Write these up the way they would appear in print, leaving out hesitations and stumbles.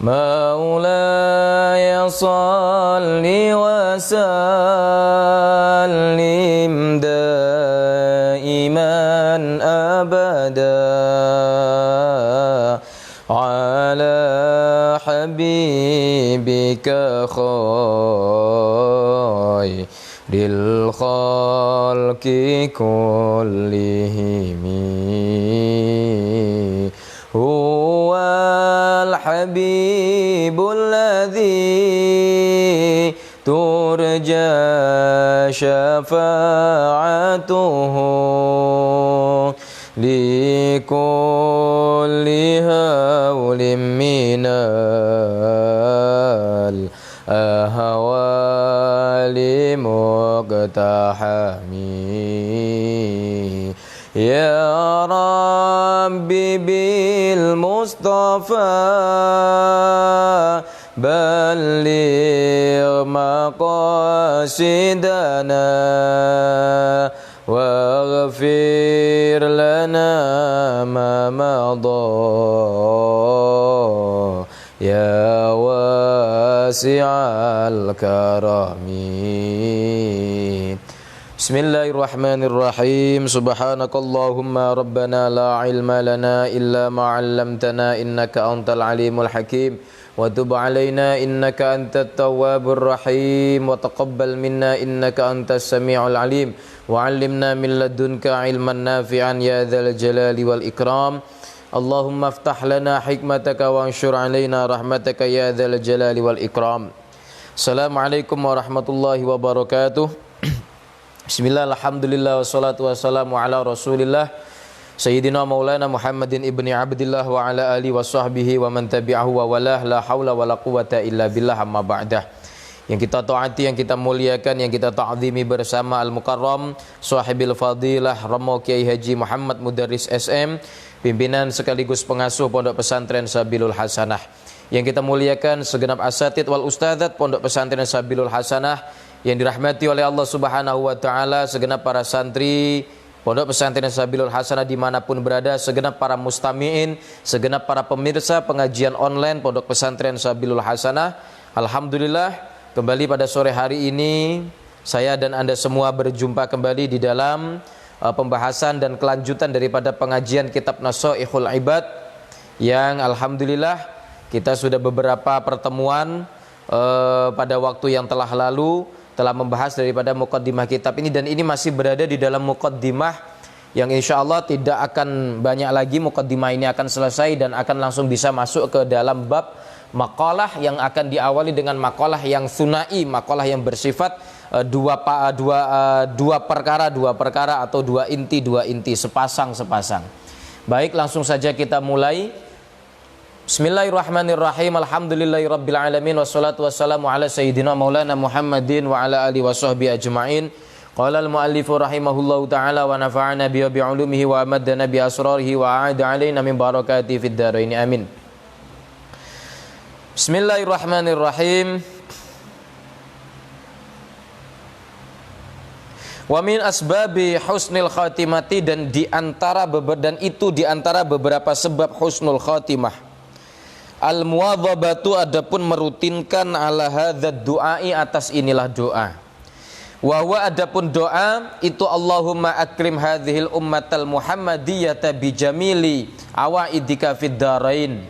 مولاي صل وسلم دائما أبدا على حبيبك خير الخلق كلهم هو الحبيب الذي ترجى شفاعته لكل هول من الأهوال مقتحم يا ربي بالمصطفى بلغ مقاصدنا واغفر لنا ما مضى يا واسع الكرم. Bismillahirrahmanirrahim. Subhanakallahumma rabbana la ilma lana illa ma 'allamtana innaka antal alimul hakim wa tub 'alaina innaka antat tawwabur rahim wa taqabbal minna innaka antas samiul alim wa 'allimna min ladunka ilman nafi'an ya dzal jalali wal ikram. Allahumma iftah lana hikmataka wa anshur 'alaina rahmataka ya dzal jalali wal ikram. Assalamualaikum warahmatullahi wabarakatuh. Bismillah, alhamdulillah, wassalatu wassalamu ala rasulillah Sayyidina maulana Muhammadin ibni abdillah wa ala alihi wa sahbihi wa man tabi'ahu wa walah la hawla wa la quwata illa billah amma ba'dah. Yang kita taati, yang kita muliakan, yang kita ta'zimi bersama Al-Mukarram Sahibil Fadilah Romo Kiai Haji Muhammad Mudarris SM, pimpinan sekaligus pengasuh Pondok Pesantren Sabilul Hasanah. Yang kita muliakan segenap asatid wal ustadzat Pondok Pesantren Sabilul Hasanah yang dirahmati oleh Allah Subhanahu wa taala, segenap para santri Pondok Pesantren Sabilul Hasanah dimanapun berada, segenap para mustami'in, segenap para pemirsa pengajian online Pondok Pesantren Sabilul Hasanah. Alhamdulillah, kembali pada sore hari ini saya dan Anda semua berjumpa kembali di dalam pembahasan dan kelanjutan daripada pengajian kitab Nashaihul Ibad, yang alhamdulillah kita sudah beberapa pertemuan pada waktu yang telah lalu telah membahas daripada muqaddimah kitab ini, dan ini masih berada di dalam muqaddimah yang insya Allah tidak akan banyak lagi. Muqaddimah ini akan selesai dan akan langsung bisa masuk ke dalam bab maqalah yang akan diawali dengan maqalah yang sunai, maqalah yang bersifat dua perkara atau dua inti, sepasang. Baik, langsung saja kita mulai. Bismillahirrahmanirrahim. Alhamdulillahirabbil alamin wassalatu wassalamu ala sayyidina maulana Muhammadin wa ala alihi washabbihi ajmain. Qala al-muallifu rahimahullahu taala wa nafa'ana bi ulumihi wa amaddana bi asrarihi wa a'ada alaina min barakati fid dharain amin. Bismillahirrahmanirrahim. Wa min asbabi husnil khatimati, dan itu di antara beberapa sebab husnul khatimah. Al-muwadhabatu, adapun merutinkan ala hadzal du'ai, atas inilah doa. Wa huwa, adapun doa itu Allahumma akrim hadhil ummatal muhammadiyata bi jamili awaidika fid darain.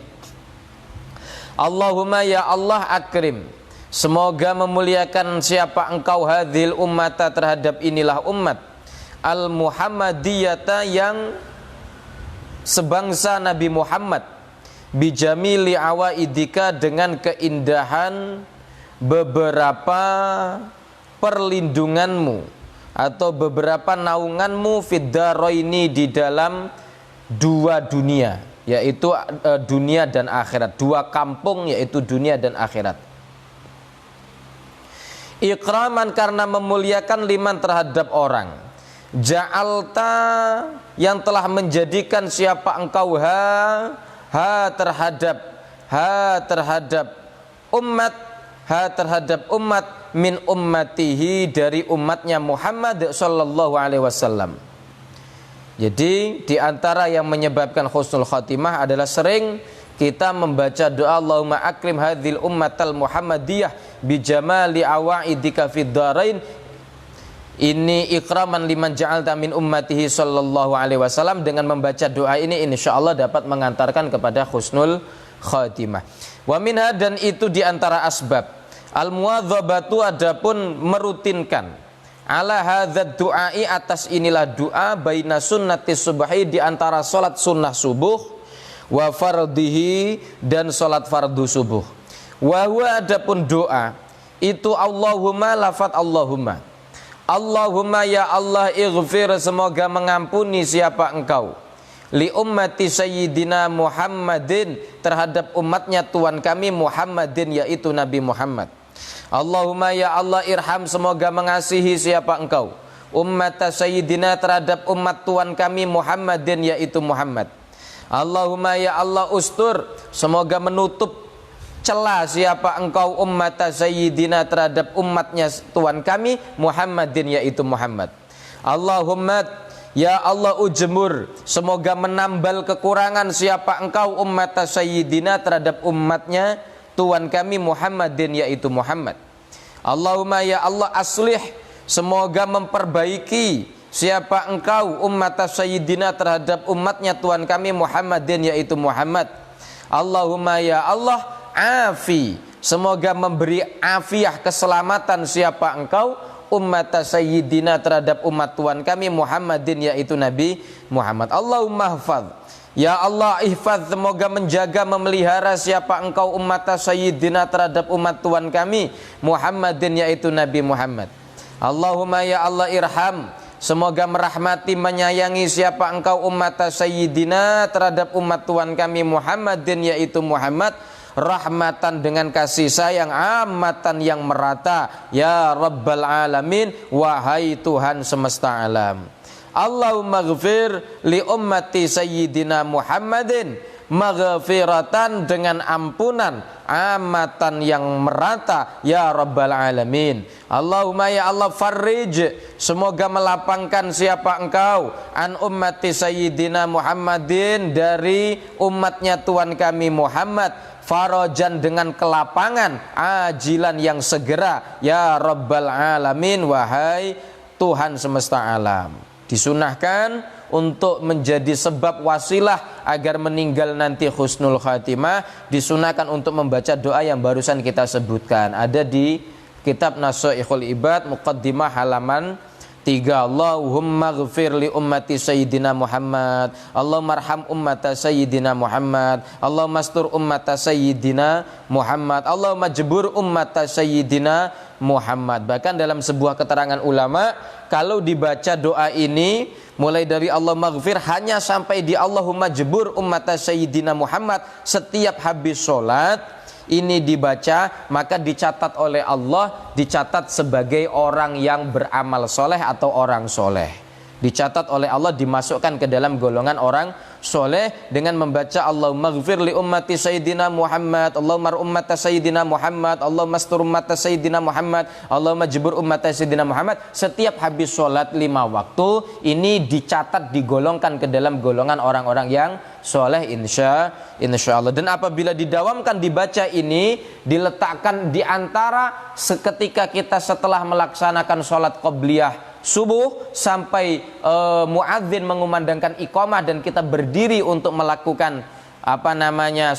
Allahumma, ya Allah, akrim, semoga memuliakan siapa engkau hadhil ummata, terhadap inilah umat, al muhammadiyata, yang sebangsa Nabi Muhammad, bijamili awaidika, dengan keindahan beberapa perlindunganmu atau beberapa naunganmu, fiddaraini, di dalam dua dunia, yaitu dunia dan akhirat, dua kampung, yaitu dunia dan akhirat. Ikraman, karena memuliakan, liman, terhadap orang, ja'alta, yang telah menjadikan siapa engkau terhadap umat min ummatihi, dari umatnya Muhammad sallallahu alaihi wasallam. Jadi di antara yang menyebabkan husnul khatimah adalah sering kita membaca doa Allahumma akrim hadhil ummatal muhammadiyah bijamali awaidika fid dharain, ini ikraman liman ja'alta min ummatihi sallallahu alaihi wasallam. Dengan membaca doa ini insyaallah dapat mengantarkan kepada husnul khatimah. Wa minha, dan itu diantara asbab al muwadzabatu, adapun merutinkan ala hadzal du'ai, atas inilah doa baina sunnati subhi, diantara salat sunnah subuh wa fardhihi, dan salat fardu subuh. Wa huwa, adapun doa itu Allahumma, lafaz Allahumma, Allahumma ya Allah ighfir, semoga mengampuni siapa engkau, li ummati sayyidina Muhammadin, terhadap umatnya Tuhan kami Muhammadin, yaitu Nabi Muhammad. Allahumma ya Allah irham, semoga mengasihi siapa engkau, ummata sayyidina, terhadap umat Tuhan kami Muhammadin, yaitu Muhammad. Allahumma ya Allah ustur, semoga menutup celah siapa engkau, ummata sayyidina, terhadap umatnya Tuhan kami Muhammadin, yaitu Muhammad. Allahumma ya Allah ujmur, semoga menambal kekurangan siapa engkau, ummata sayyidina, terhadap umatnya Tuhan kami Muhammadin, yaitu Muhammad. Allahumma ya Allah aslih, semoga memperbaiki siapa engkau, ummata sayyidina, terhadap umatnya Tuhan kami Muhammadin, yaitu Muhammad. Allahumma ya Allah afi, semoga memberi afiah, keselamatan siapa engkau, ummata sayyidina, terhadap umat Tuhan kami Muhammadin, yaitu Nabi Muhammad. Allahumma hafadz, ya Allah ihfadz, semoga menjaga memelihara siapa engkau, ummata sayyidina, terhadap umat Tuhan kami Muhammadin, yaitu Nabi Muhammad. Allahumma ya Allah irham, semoga merahmati menyayangi siapa engkau, ummata sayyidina, terhadap umat Tuhan kami Muhammadin, yaitu Muhammad, rahmatan dengan kasih sayang, amatan yang merata, ya Rabbal alamin, wahai Tuhan semesta alam. Allahumma ghfir li ummati sayyidina Muhammadin, maghfiratan dengan ampunan, amatan yang merata, ya Rabbal alamin. Allahumma ya Allah farrij, semoga melapangkan siapa engkau, an ummati sayyidina Muhammadin, dari umatnya Tuhan kami Muhammad, farajan dengan kelapangan, ajilan yang segera, ya Rabbal alamin, wahai Tuhan semesta alam. Disunahkan untuk menjadi sebab wasilah agar meninggal nanti husnul khatimah, disunahkan untuk membaca doa yang barusan kita sebutkan. Ada di kitab Nashaikhul Ibad Muqaddimah halaman 3. Allahumma ghfir li ummati sayyidina Muhammad, Allahumma arham ummata sayyidina Muhammad, Allahumma astur ummata sayyidina Muhammad, Allahumma jebur ummata sayyidina Muhammad. Bahkan dalam sebuah keterangan ulama, kalau dibaca doa ini mulai dari Allahumma ghfir hanya sampai di Allahumma jebur ummata sayyidina Muhammad, setiap habis sholat ini dibaca, maka dicatat oleh Allah, dicatat sebagai orang yang beramal soleh atau orang soleh. Dicatat oleh Allah, dimasukkan ke dalam golongan orang soleh dengan membaca Allahumma ghfir li ummati sayyidina Muhammad, Allahumma ummata sayyidina Muhammad, Allahumma astur ummata sayyidina Muhammad, Allahumma jebur ummata sayyidina Muhammad. Setiap habis sholat 5 waktu ini dicatat, digolongkan ke dalam golongan orang-orang yang soleh insya Allah. Dan apabila didawamkan dibaca ini, diletakkan di antara seketika kita setelah melaksanakan sholat qobliyah subuh sampai muadzin mengumandangkan iqamah dan kita berdiri untuk melakukan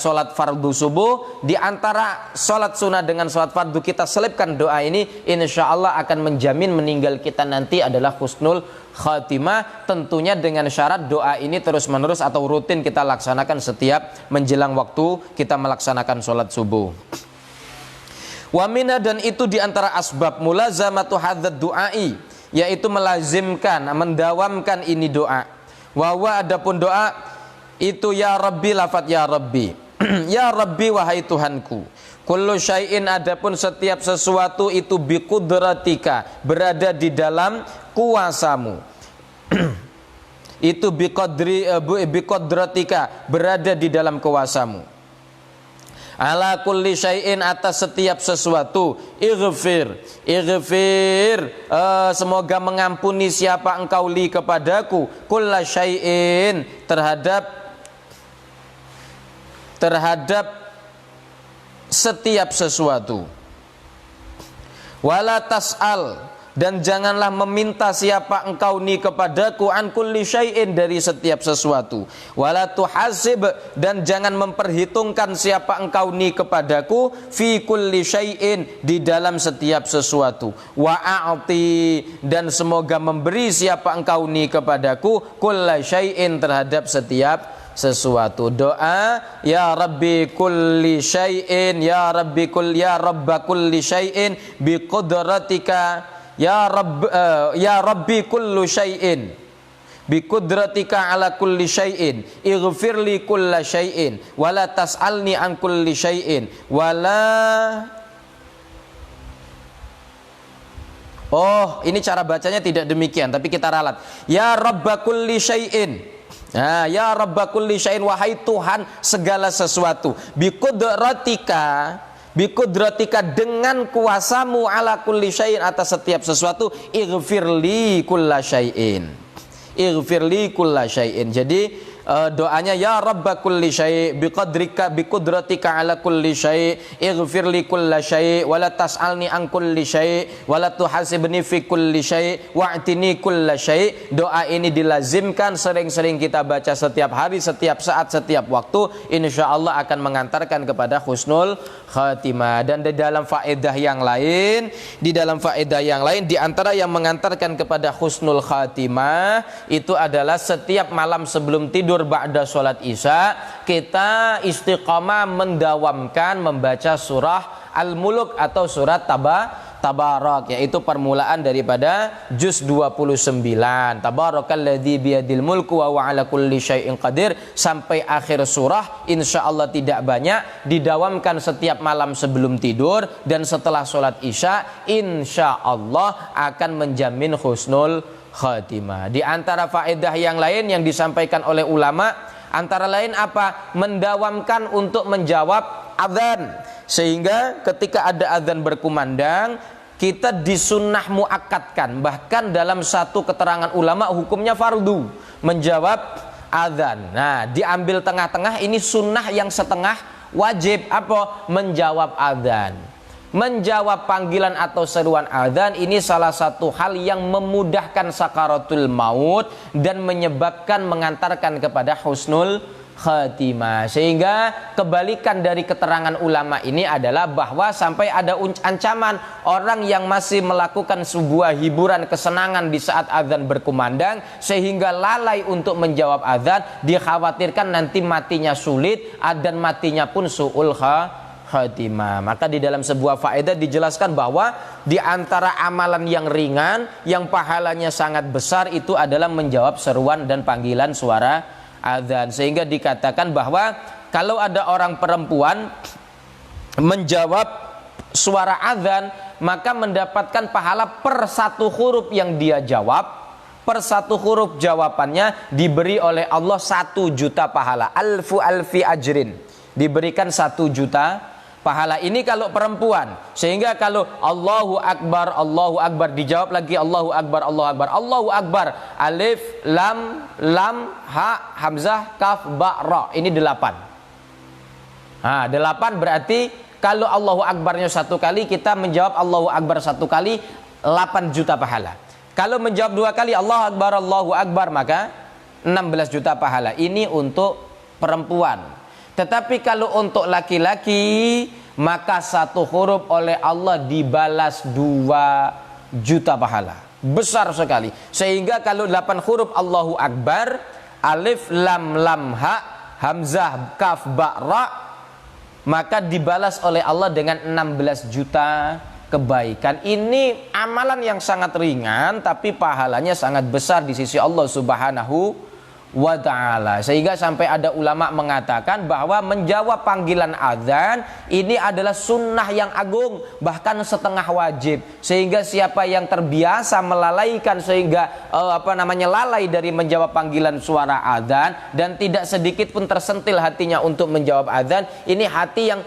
sholat fardu subuh. Di antara sholat sunnah dengan sholat fardu kita selipkan doa ini, insya Allah akan menjamin meninggal kita nanti adalah husnul khatimah, tentunya dengan syarat doa ini terus menerus atau rutin kita laksanakan setiap menjelang waktu kita melaksanakan sholat subuh. Wa minha, dan itu diantara asbab mulazamatu hadzal du'ai, yaitu melazimkan, mendawamkan ini doa. Wa huwa, adapun doa itu ya Rabbi, lafaz ya Rabbi ya Rabbi, wahai Tuhanku, kullu syai'in, adapun setiap sesuatu itu biqudratika, berada di dalam kuasamu itu biqudratika, berada di dalam kuasamu. Ala kulli syai'in, atas setiap sesuatu, ighfir, semoga mengampuni siapa engkau li kepadaku, kulla syai'in, terhadap terhadap setiap sesuatu. Wala tas'al, dan janganlah meminta siapa engkau ni kepadaku an kulli syai'in, dari setiap sesuatu. Wala tuhasib, dan jangan memperhitungkan siapa engkau ni kepadaku fi kulli syai'in, di dalam setiap sesuatu. Wa a'ti, dan semoga memberi siapa engkau ni kepadaku kulla syai'in, terhadap setiap sesuatu. Doa ya Rabbi kulli syai'in, ya Rabbi ya Rabba kulli syai'in bi qudratika, ya Rabbi kullu syai'in bi qudratika ala kulli syai'in ighfirli kulla syai'in wala tas'alni an kulli syai'in wala. Oh, ini cara bacanya tidak demikian, tapi kita ralat. Ya Rabba kulli syai'in. Nah, ya Rabba kulli syai'in, wahai Tuhan segala sesuatu. Bi qudratika, dengan kuasamu, ala kulli syai'in, atas setiap sesuatu. Ighfirli kulla syai'in, ighfirli kulla syai'in. Jadi doanya ya Rabba kulli syai' biqadrika biqudratika ala kulli syai' ighfirli kulla syai' wala tas'alni an kulli syai' wala tuhasibni fi kulli syai' wa'tini kulla syai'. Doa ini dilazimkan, sering-sering kita baca setiap hari, setiap saat, setiap waktu, insyaallah akan mengantarkan kepada husnul khatimah. Dan di dalam faedah yang lain, di antara yang mengantarkan kepada husnul khatimah itu adalah setiap malam sebelum tidur ba'da sholat isya kita istiqamah mendawamkan membaca surah Al-Muluk atau surat Tabarak, yaitu permulaan daripada juz 29, Tabarakalladzi biyadil mulku wa huwa ala kulli syai'in qadir, sampai akhir surah. Insyaallah tidak banyak, didawamkan setiap malam sebelum tidur dan setelah sholat isya, insyaallah akan menjamin husnul khatimah. Di antara faedah yang lain yang disampaikan oleh ulama, antara lain apa? Mendawamkan untuk menjawab azan, sehingga ketika ada azan berkumandang kita disunnah muakkadkan, bahkan dalam satu keterangan ulama hukumnya fardu menjawab azan. Nah, diambil tengah-tengah, ini sunnah yang setengah wajib. Apa? Menjawab azan. Menjawab panggilan atau seruan azan ini salah satu hal yang memudahkan sakaratul maut dan menyebabkan mengantarkan kepada husnul khatimah. Sehingga kebalikan dari keterangan ulama ini adalah bahwa sampai ada ancaman orang yang masih melakukan sebuah hiburan kesenangan di saat azan berkumandang sehingga lalai untuk menjawab azan, dikhawatirkan nanti matinya sulit dan matinya pun su'ul khatimah. Maka di dalam sebuah faedah dijelaskan bahwa di antara amalan yang ringan yang pahalanya sangat besar itu adalah menjawab seruan dan panggilan suara azan. Sehingga dikatakan bahwa kalau ada orang perempuan menjawab suara azan, maka mendapatkan pahala per satu huruf yang dia jawab, per satu huruf jawabannya diberi oleh Allah 1 juta pahala. Alfi ajrin, diberikan 1 juta pahala. Ini kalau perempuan. Sehingga kalau Allahu Akbar dijawab lagi Allahu Akbar, Allahu Akbar, alif lam ha hamzah kaf ba ra, ini 8. Nah, 8 berarti kalau Allahu Akbarnya 1 kali, kita menjawab Allahu Akbar 1 kali, 8 juta pahala. Kalau menjawab 2 kali Allahu Akbar, maka 16 juta pahala. Ini untuk perempuan. Tetapi kalau untuk laki-laki, maka 1 huruf oleh Allah dibalas 2 juta pahala. Besar sekali. Sehingga kalau 8 huruf Allahu Akbar, alif lam ha hamzah kaf ba ra, maka dibalas oleh Allah dengan 16 juta kebaikan. Ini amalan yang sangat ringan tapi pahalanya sangat besar di sisi Allah Subhanahu wa ta'ala. Sehingga sampai ada ulama mengatakan bahwa menjawab panggilan azan ini adalah sunnah yang agung, bahkan setengah wajib. Sehingga siapa yang terbiasa melalaikan sehingga lalai dari menjawab panggilan suara azan dan tidak sedikit pun tersentil hatinya untuk menjawab azan, ini hati yang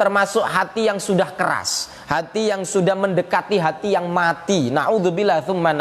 termasuk hati yang sudah keras, hati yang sudah mendekati hati yang mati. Na'udzubillah tsumma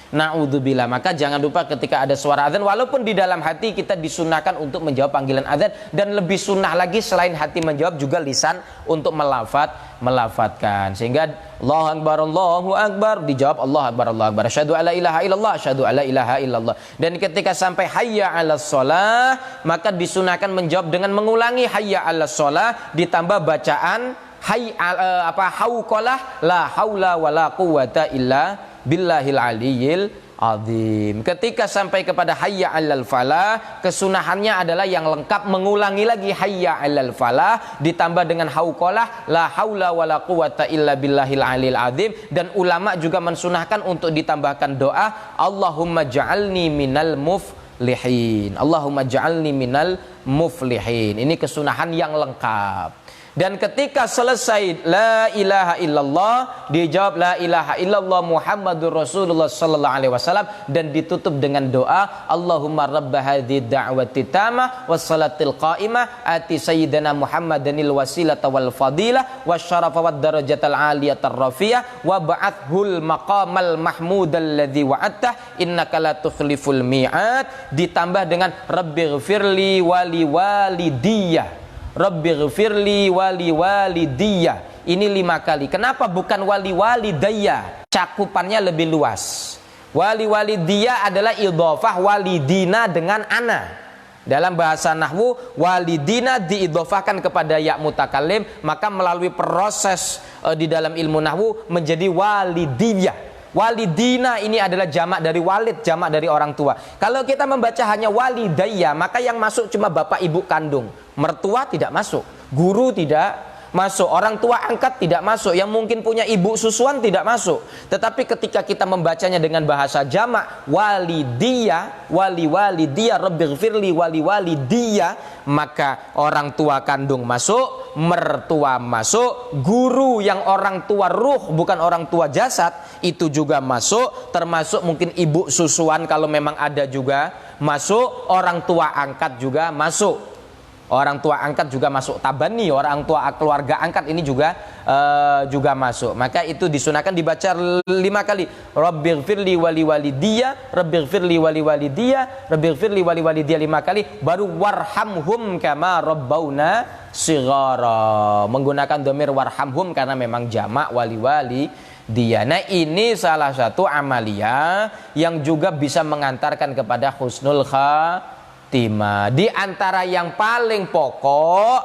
Na'udzubillah. Maka jangan lupa ketika ada suara azan, walaupun di dalam hati kita disunahkan untuk menjawab panggilan azan, dan lebih sunnah lagi selain hati menjawab juga lisan untuk melafatkan. Sehingga Allahu Akbar dijawab Allahu Akbar. Asyhadu alla ilaha illallah, asyhadu alla ilaha illallah. Dan ketika sampai hayya 'alas shalah, maka disunahkan menjawab dengan mengulangi hayya 'alas shalah ditambah bacaan hauqalah la haula wala quwata illa billahil aliyil azim. Ketika sampai kepada hayya 'alal falah, kesunahannya adalah yang lengkap mengulangi lagi hayya 'alal falah ditambah dengan hauqalah la haula wala quwata illa billahil aliyil azim. Dan ulama juga mensunahkan untuk ditambahkan doa Allahumma ja'alni minal muflihin. Allahumma ja'alni minal muflihin. Ini kesunahan yang lengkap. Dan ketika selesai la ilaha illallah, dijawab la ilaha illallah Muhammadur Rasulullah sallallahu alaihi wasallam, dan ditutup dengan doa Allahumma rabb hadhihi da'wati tamah wassalatil qa'imah ati sayyidina Muhammadanil wasilata wal fadilah wasyarafa wad darajatal aliyatar rafiyah wa ba'athul maqamal mahmudal ladzi wa'attah innaka la tukhliful mi'ad, ditambah dengan rabbighfirli wali walidiyah. Rabbighfirli wali walidiyah. Ini 5 kali. Kenapa bukan wali walidayya? Cakupannya lebih luas. Wali walidiyah adalah idhofah walidina dengan ana. Dalam bahasa nahwu, walidina diidhofahkan kepada ya mutakallim, maka melalui proses di dalam ilmu nahwu menjadi walidiyah. Walidina ini adalah jamak dari walid, jamak dari orang tua. Kalau kita membaca hanya walidayya, maka yang masuk cuma bapak ibu kandung. Mertua tidak masuk, guru tidak masuk, orang tua angkat tidak masuk, yang mungkin punya ibu susuan tidak masuk. Tetapi ketika kita membacanya dengan bahasa jamak walidiyah, wali walidiyah, rabbighfirli wali walidiyah, maka orang tua kandung masuk, mertua masuk, guru yang orang tua ruh bukan orang tua jasad itu juga masuk, termasuk mungkin ibu susuan kalau memang ada juga masuk, orang tua angkat juga masuk. Orang tua angkat juga masuk, tabani, orang tua keluarga angkat ini juga masuk. Maka itu disunahkan dibaca 5 kali. Rabbighfirli wali walidiyah, rabbighfirli wali walidiyah, rabbighfirli wali walidiyah 5 kali, baru warhamhum kama rabbauna shighara. Menggunakan dhamir warhamhum karena memang jamak wali dia. Nah, ini salah satu amalia yang juga bisa mengantarkan kepada husnul khatimah. Di antara yang paling pokok,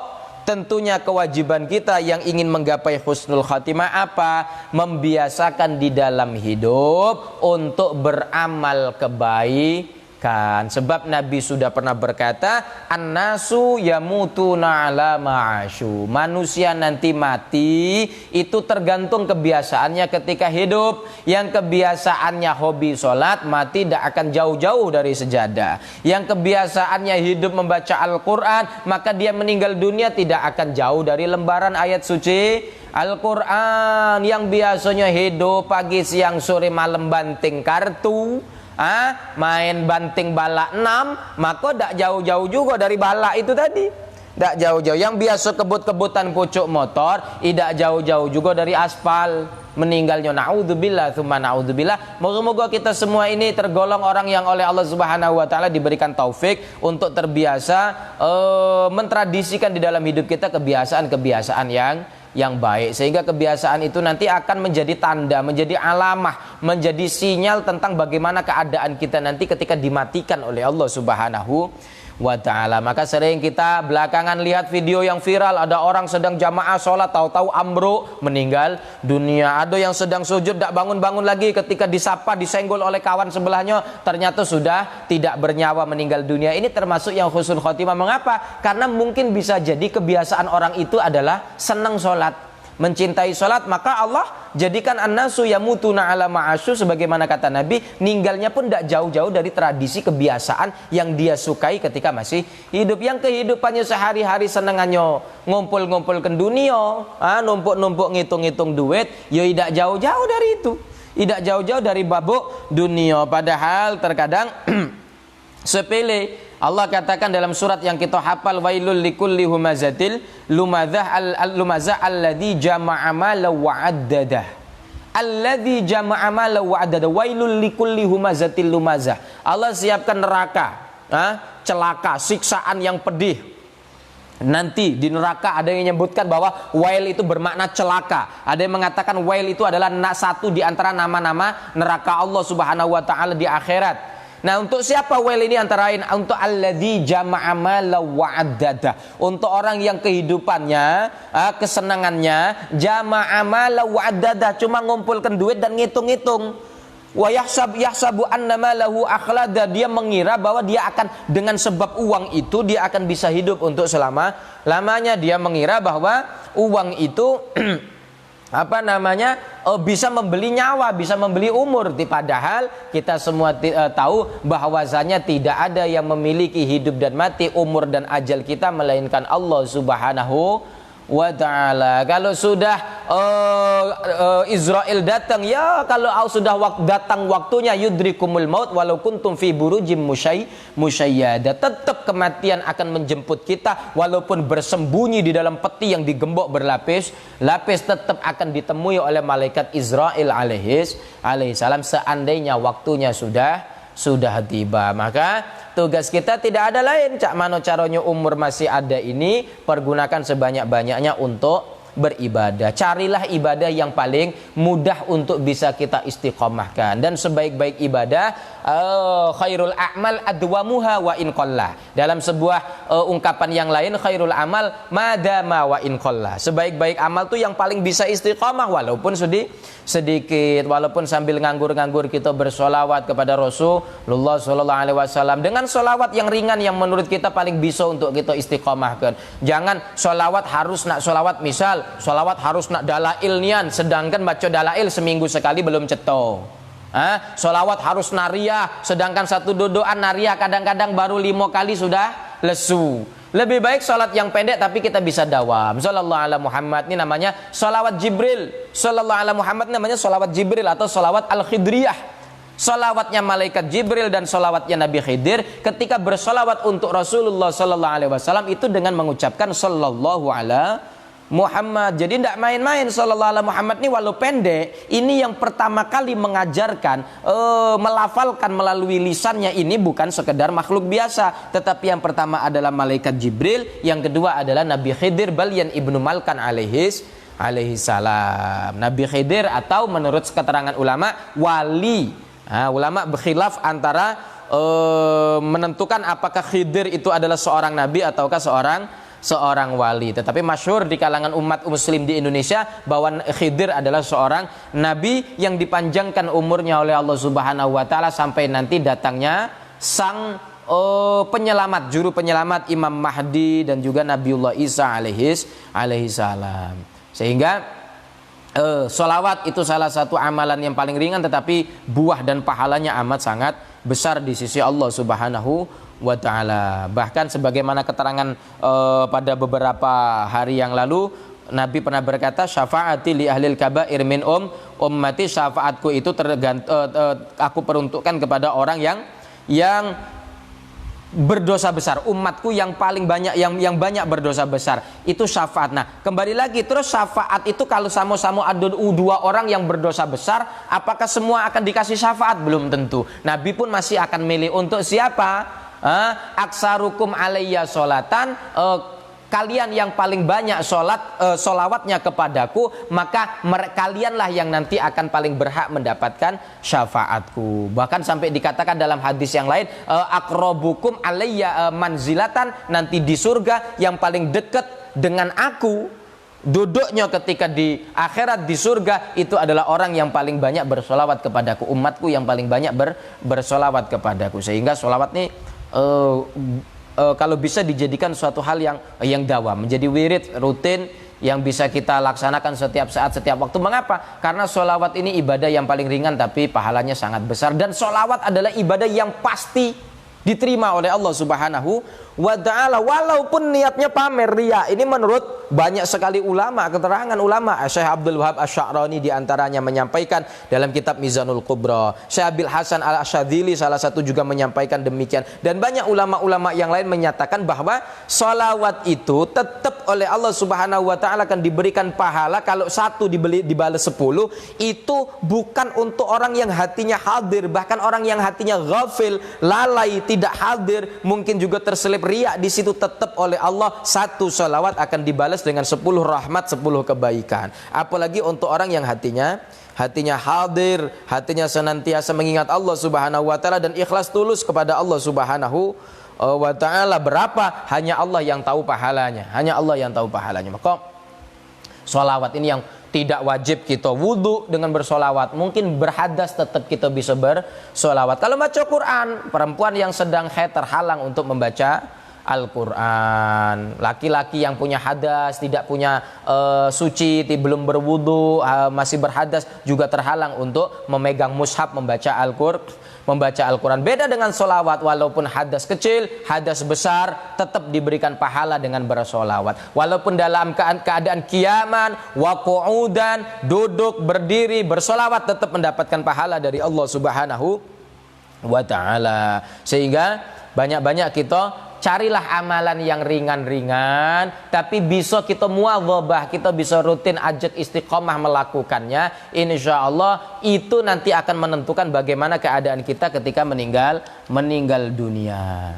tentunya kewajiban kita yang ingin menggapai husnul khatimah apa? Membiasakan di dalam hidup untuk beramal kebaikan. Sebab Nabi sudah pernah berkata, an-nasu yamutuna ala ma'asyu. Manusia nanti mati itu tergantung kebiasaannya ketika hidup. Yang kebiasaannya hobi sholat, mati tidak akan jauh-jauh dari sejadah. Yang kebiasaannya hidup membaca Al-Quran, maka dia meninggal dunia tidak akan jauh dari lembaran ayat suci Al-Quran. Yang biasanya hidup pagi, siang, sore, malam banting kartu, main banting bala 6, maka tidak jauh-jauh juga dari bala itu tadi. Tidak jauh-jauh. Yang biasa kebut-kebutan pucuk motor, tidak jauh-jauh juga dari aspal. Meninggalnya na'udzubillah tsumma na'udzubillah. Moga-moga kita semua ini tergolong orang yang oleh Allah Subhanahu wa taala diberikan taufik untuk terbiasa mentradisikan di dalam hidup kita kebiasaan-kebiasaan yang baik, sehingga kebiasaan itu nanti akan menjadi tanda, menjadi alamah, menjadi sinyal tentang bagaimana keadaan kita nanti ketika dimatikan oleh Allah Subhanahu wa ta'ala. Maka sering kita belakangan lihat video yang viral, ada orang sedang jamaah sholat, tahu-tahu ambruk, meninggal dunia. Ada yang sedang sujud tidak bangun-bangun lagi, ketika disapa, disenggol oleh kawan sebelahnya, ternyata sudah tidak bernyawa, meninggal dunia. Ini termasuk yang husnul khotimah. Mengapa? Karena mungkin bisa jadi kebiasaan orang itu adalah senang sholat, mencintai sholat, maka Allah jadikan an-nasu yamutuna ala ma'asyu, sebagaimana kata Nabi, ninggalnya pun tidak jauh-jauh dari tradisi kebiasaan yang dia sukai ketika masih hidup. Yang kehidupannya sehari-hari senengannya ngumpul-ngumpul ke dunia, numpuk-numpuk ngitung-ngitung duit, ya tidak jauh-jauh dari itu, tidak jauh-jauh dari babuk dunia. Padahal terkadang sepele. Allah katakan dalam surat yang kita hafal, wailul likulli humazatil lumazah alladzi jama'a malan wa 'addadah. Alladzi jama'a malan wa adada wailul likulli humazatil lumazah. Allah siapkan neraka, celaka, siksaan yang pedih. Nanti di neraka ada yang menyebutkan bahwa wail itu bermakna celaka. Ada yang mengatakan wail itu adalah satu di antara nama-nama neraka Allah Subhanahu wa taala di akhirat. Nah, untuk siapa wail ini antara lain? Untuk alladzi jama'a malan wa addada. Untuk orang yang kehidupannya, kesenangannya jama'a malan wa addada, cuma ngumpulkan duit dan ngitung-ngitung. Wa yahsabu anna malahu akhlada, dia mengira bahwa dia akan dengan sebab uang itu dia akan bisa hidup untuk selama-lamanya. Dia mengira bahwa uang itu bisa membeli nyawa, bisa membeli umur. Padahal kita semua tahu bahwasanya tidak ada yang memiliki hidup dan mati, umur dan ajal kita melainkan Allah Subhanahu wa ta'ala. Kalau sudah Israel datang, ya kalau sudah datang waktunya yudrikumul maut walau kuntum fi burujim musyayyada, tetap kematian akan menjemput kita walaupun bersembunyi di dalam peti yang digembok berlapis-lapis, tetap akan ditemui oleh malaikat Israel alaihissalam seandainya waktunya sudah tiba. Maka tugas kita tidak ada lain, cak mano caronyo umur masih ada ini, pergunakan sebanyak-banyaknya untuk beribadah. Carilah ibadah yang paling mudah untuk bisa kita istiqomahkan. Dan sebaik-baik ibadah, khairul a'mal adwamuha wa in qalla. Dalam sebuah ungkapan yang lain, khairul amal madama wa in qalla. Sebaik-baik amal tuh yang paling bisa istiqomah walaupun sedikit, walaupun sambil nganggur-nganggur kita bersolawat kepada Rasulullah sallallahu alaihi wasallam dengan solawat yang ringan yang menurut kita paling bisa untuk kita istiqomahkan. Jangan solawat harus nak solawat, misal solawat harus nak dalail nian, sedangkan baca dalail seminggu sekali belum ceto. Solawat harus nariyah, sedangkan satu dodoan nariyah kadang-kadang baru 5 kali sudah lesu. Lebih baik salat yang pendek tapi kita bisa dawam. Sallallahu ala Muhammad, ini namanya salawat Jibril. Sallallahu ala Muhammad namanya salawat Jibril atau salawat Al-Khidriyah. Salawatnya malaikat Jibril dan salawatnya Nabi Khidir ketika bersalawat untuk Rasulullah sallallahu alaihi wasallam itu dengan mengucapkan sallallahu ala Muhammad. Jadi tidak main-main. Sallallahu alaihi Muhammad ini walau pendek, ini yang pertama kali mengajarkan, melafalkan melalui lisannya ini bukan sekedar makhluk biasa, tetapi yang pertama adalah malaikat Jibril, yang kedua adalah Nabi Khidir Balyan ibnu Malkan alaihi salam. Nabi Khidir atau menurut keterangan ulama wali. Ulama berkhilaf antara menentukan apakah Khidir itu adalah seorang nabi ataukah seorang wali. Tetapi masyhur di kalangan umat muslim di Indonesia bahwa Khidir adalah seorang nabi yang dipanjangkan umurnya oleh Allah Subhanahu wa taala sampai nanti datangnya sang penyelamat, juru penyelamat Imam Mahdi dan juga Nabiullah Isa alaihi salam. Sehingga sholawat itu salah satu amalan yang paling ringan tetapi buah dan pahalanya amat sangat besar di sisi Allah Subhanahu wa ta'ala. Bahkan sebagaimana keterangan pada beberapa hari yang lalu, Nabi pernah berkata, syafaati li ahlil kabair min ummati, syafaatku itu aku peruntukkan kepada orang yang berdosa besar, umatku yang paling banyak yang banyak berdosa besar, itu syafaat. Nah, kembali lagi, terus syafaat itu kalau sama-sama ada 2 orang yang berdosa besar, apakah semua akan dikasih syafaat? Belum tentu. Nabi pun masih akan milih untuk siapa? Aksarukum alayya sholatan, kalian yang paling banyak sholawatnya kepadaku, maka kalianlah yang nanti akan paling berhak mendapatkan syafaatku. Bahkan sampai dikatakan dalam hadis yang lain, akrobukum alayya manzilatan, nanti di surga yang paling dekat dengan aku duduknya ketika di akhirat di surga itu adalah orang yang paling banyak bersolawat kepadaku, umatku yang paling banyak bersolawat kepadaku. Sehingga solawat ini kalau bisa dijadikan suatu hal yang dawam, menjadi wirid rutin yang bisa kita laksanakan setiap saat, setiap waktu. Mengapa? Karena sholawat ini ibadah yang paling ringan tapi pahalanya sangat besar, dan sholawat adalah ibadah yang pasti diterima oleh Allah Subhanahu wa ta'ala, walaupun niatnya pamer, riya. Ini menurut banyak sekali ulama, keterangan ulama. Syekh Abdul Wahab Asy-Sya'rani diantaranya menyampaikan dalam kitab Mizanul Kubra. Syekh Abil Hasan Al-Asyadzili salah satu juga menyampaikan demikian. Dan banyak ulama-ulama yang lain menyatakan bahwa sholawat itu tetap oleh Allah Subhanahu wa ta'ala akan diberikan pahala. Kalau satu dibalas 10, itu bukan untuk orang yang hatinya hadir, bahkan orang yang hatinya ghafil, lalai, tidak hadir, mungkin juga terselip riya di situ, tetap oleh Allah satu sholawat akan dibalas dengan 10 rahmat, 10 kebaikan. Apalagi untuk orang yang hatinya hadir, hatinya senantiasa mengingat Allah Subhanahu wa ta'ala dan ikhlas tulus kepada Allah Subhanahu wa ta'ala. Berapa? Hanya Allah yang tahu pahalanya. Hanya Allah yang tahu pahalanya. Maka sholawat ini yang tidak wajib kita wudu dengan bersolawat. Mungkin berhadas tetap kita bisa bersolawat. Kalau baca Quran, perempuan yang sedang haid terhalang untuk membaca Al-Quran. Laki-laki yang punya hadas, tidak punya suci, belum berwudu, masih berhadas, juga terhalang untuk memegang mushaf membaca Al-Quran. Beda dengan solawat, walaupun hadas kecil, hadas besar, tetap diberikan pahala dengan bersolawat. Walaupun dalam keadaan kiaman, waqu'udan, duduk, berdiri, bersolawat, tetap mendapatkan pahala dari Allah Subhanahu wa ta'ala. Sehingga banyak-banyak kita carilah amalan yang ringan-ringan, tapi bisa kita muadzabah, kita bisa rutin ajak istiqomah melakukannya. Insya Allah itu nanti akan menentukan bagaimana keadaan kita ketika meninggal dunia.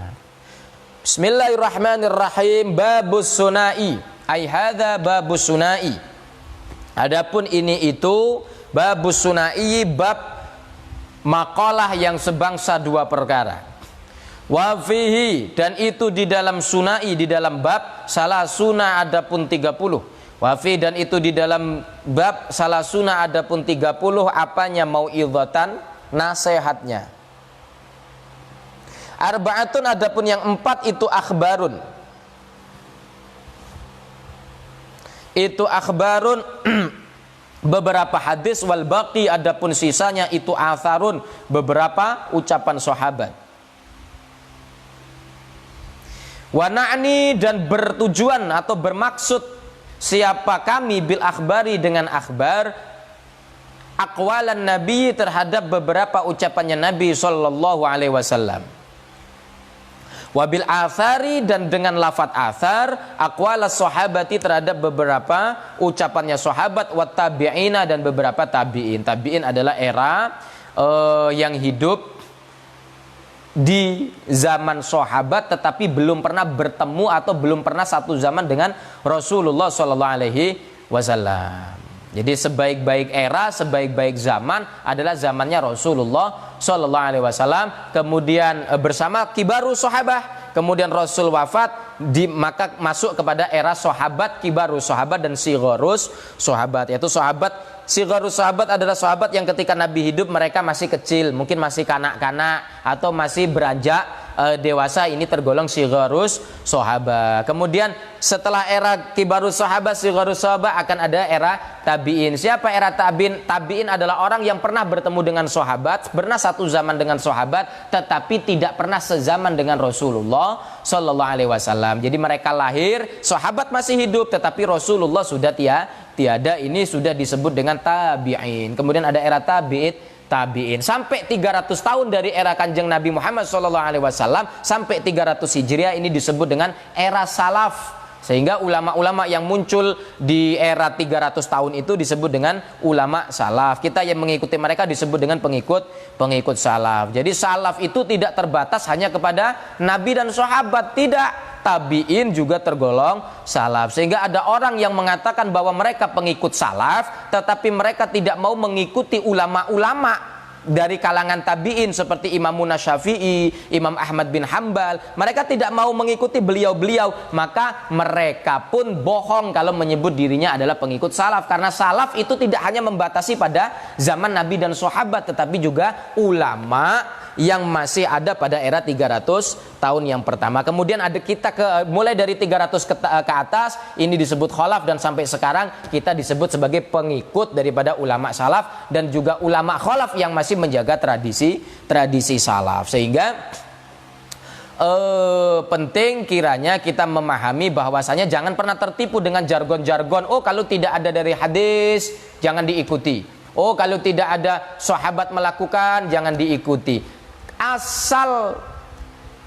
Bismillahirrahmanirrahim. Babus sunai. Ai hadza babus sunai. Adapun ini itu babus sunai, bab makalah yang sebangsa dua perkara. Wa fihi, dan itu di dalam sunai, di dalam bab salasuna adapun 30. Wa fi, dan itu di dalam bab salasuna adapun 30, apanya? Mau'izatan, nasihatnya. Arba'atun, adapun yang 4 itu akhbarun. Itu akhbarun beberapa hadis, wal baqi, adapun sisanya itu atharun, beberapa ucapan sahabat. Wa na'ni, dan bertujuan atau bermaksud siapa kami bil akhbari dengan akhbar, aqwalan nabi, terhadap beberapa ucapannya Nabi sallallahu alaihi wasallam. Wa bil athari, dan dengan lafaz athar, aqwalas sahabati, terhadap beberapa ucapannya sahabat, wa tabi'ina, dan beberapa tabi'in. Tabi'in adalah era yang hidup di zaman sahabat tetapi belum pernah bertemu atau belum pernah satu zaman dengan Rasulullah sallallahu alaihi wasallam. Jadi sebaik-baik era, sebaik-baik zaman adalah zamannya Rasulullah sallallahu alaihi wasallam. Kemudian bersama kibaru sahabah, kemudian Rasul wafat, maka masuk kepada era sahabat, kibaru sahabat dan sigharus sahabat. Yaitu sigharus sahabat adalah sahabat yang ketika Nabi hidup mereka masih kecil, mungkin masih kanak-kanak atau masih beranjak dewasa, ini tergolong sigharus sahabat. Kemudian setelah era kibarus sahabat, sigharus sahabat, akan ada era tabi'in. Siapa era tabi'in? Tabi'in adalah orang yang pernah bertemu dengan sahabat, pernah satu zaman dengan sahabat, tetapi tidak pernah sezaman dengan Rasulullah sallallahu alaihi wasallam. Jadi mereka lahir, sahabat masih hidup, tetapi Rasulullah sudah tiada. Ini sudah disebut dengan tabi'in. Kemudian ada era tabi'in sampai 300 tahun dari era Kanjeng Nabi Muhammad SAW sampai 300 Hijriah, ini disebut dengan era salaf. Sehingga ulama-ulama yang muncul di era 300 tahun itu disebut dengan ulama salaf. Kita yang mengikuti mereka disebut dengan pengikut salaf. Jadi salaf itu tidak terbatas hanya kepada Nabi dan sahabat, tidak. Tabi'in juga tergolong salaf. Sehingga ada orang yang mengatakan bahwa mereka pengikut salaf, tetapi mereka tidak mau mengikuti ulama-ulama dari kalangan tabi'in seperti Imam Syafi'i, Imam Ahmad bin Hambal. Mereka tidak mau mengikuti beliau-beliau, maka mereka pun bohong kalau menyebut dirinya adalah pengikut salaf. Karena salaf itu tidak hanya membatasi pada zaman Nabi dan sahabat, tetapi juga ulama yang masih ada pada era 300 tahun yang pertama. Kemudian ada kita mulai dari 300 ke atas, ini disebut khalaf, dan sampai sekarang kita disebut sebagai pengikut daripada ulama salaf dan juga ulama khalaf yang masih menjaga tradisi salaf. Sehingga penting kiranya kita memahami bahwasanya jangan pernah tertipu dengan jargon-jargon. Oh, kalau tidak ada dari hadis jangan diikuti. Oh, kalau tidak ada sahabat melakukan jangan diikuti. Asal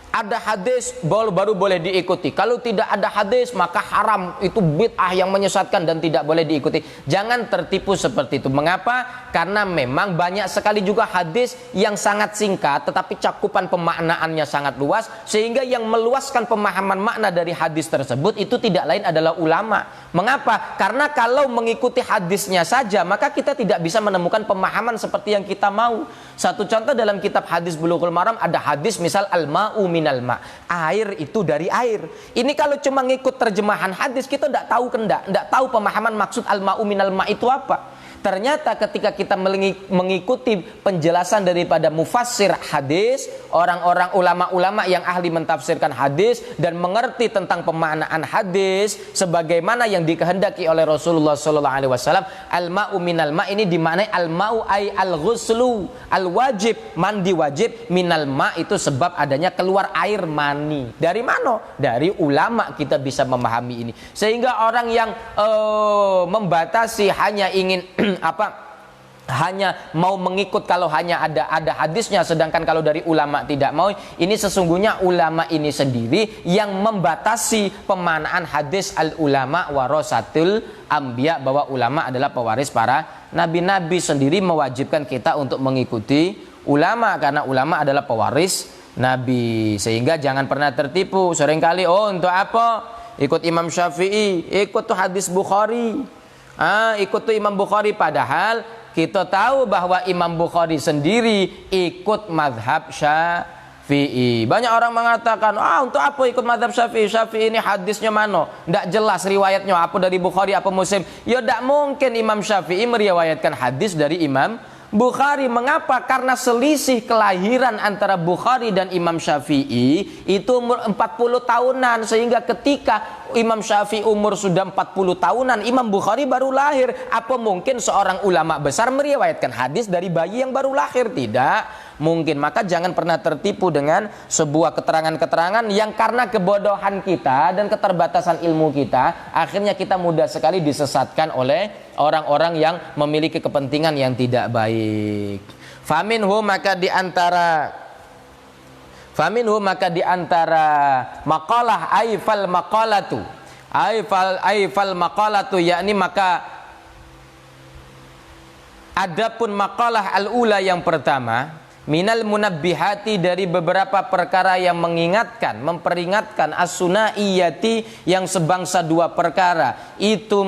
ada hadis baru boleh diikuti. Kalau tidak ada hadis maka haram, itu bid'ah yang menyesatkan dan tidak boleh diikuti. Jangan tertipu seperti itu. Mengapa? Karena memang banyak sekali juga hadis yang sangat singkat tetapi cakupan pemaknaannya sangat luas, sehingga yang meluaskan pemahaman makna dari hadis tersebut itu tidak lain adalah ulama. Mengapa? Karena kalau mengikuti hadisnya saja maka kita tidak bisa menemukan pemahaman seperti yang kita mau. Satu contoh dalam kitab hadis Bulughul Maram ada hadis misal al-ma'u minal ma', air itu dari air. Ini kalau cuma ngikut terjemahan hadis kita tidak tahu pemahaman maksud al-ma'u minal ma' itu apa. Ternyata ketika kita mengikuti penjelasan daripada mufassir hadis, orang-orang ulama-ulama yang ahli mentafsirkan hadis dan mengerti tentang pemaknaan hadis sebagaimana yang dikehendaki oleh Rasulullah SAW, al-ma'u minal ma' ini dimaknai al-ma'u ay al-ghuslu, al-wajib, mandi wajib, minal ma' itu sebab adanya keluar air mani. Dari mana? Dari ulama kita bisa memahami ini. Sehingga orang yang membatasi hanya ingin hanya mau mengikut kalau hanya ada hadisnya, sedangkan kalau dari ulama tidak mau, ini sesungguhnya ulama ini sendiri yang membatasi pemaknaan hadis al-ulama warasatul anbiya, bahwa ulama adalah pewaris para nabi-nabi, sendiri mewajibkan kita untuk mengikuti ulama karena ulama adalah pewaris nabi. Sehingga jangan pernah tertipu. Seringkali untuk apa ikut Imam Syafi'i, ikut tuh hadis Bukhari, ikut tuh Imam Bukhari, padahal kita tahu bahwa Imam Bukhari sendiri ikut mazhab Syafi'i. Banyak orang mengatakan, untuk apa ikut mazhab Syafi'i? Syafi'i ini hadisnya mana? Tidak jelas riwayatnya, apa dari Bukhari apa Muslim. Ya tidak mungkin Imam Syafi'i meriwayatkan hadis dari Imam Bukhari. Mengapa? Karena selisih kelahiran antara Bukhari dan Imam Syafi'i itu umur 40 tahunan, sehingga ketika Imam Syafi'i umur sudah 40 tahunan, Imam Bukhari baru lahir. Apa mungkin seorang ulama besar meriwayatkan hadis dari bayi yang baru lahir? Tidak mungkin. Maka jangan pernah tertipu dengan sebuah keterangan-keterangan yang karena kebodohan kita dan keterbatasan ilmu kita, akhirnya kita mudah sekali disesatkan oleh orang-orang yang memiliki kepentingan yang tidak baik. Faminhu, maka di antara maqalah aifal maqalatu, yakni maka adapun maqalah al-ula yang pertama, minal munabbihati, dari beberapa perkara yang mengingatkan, memperingatkan, as-sunaiyati, yang sebangsa dua perkara, itu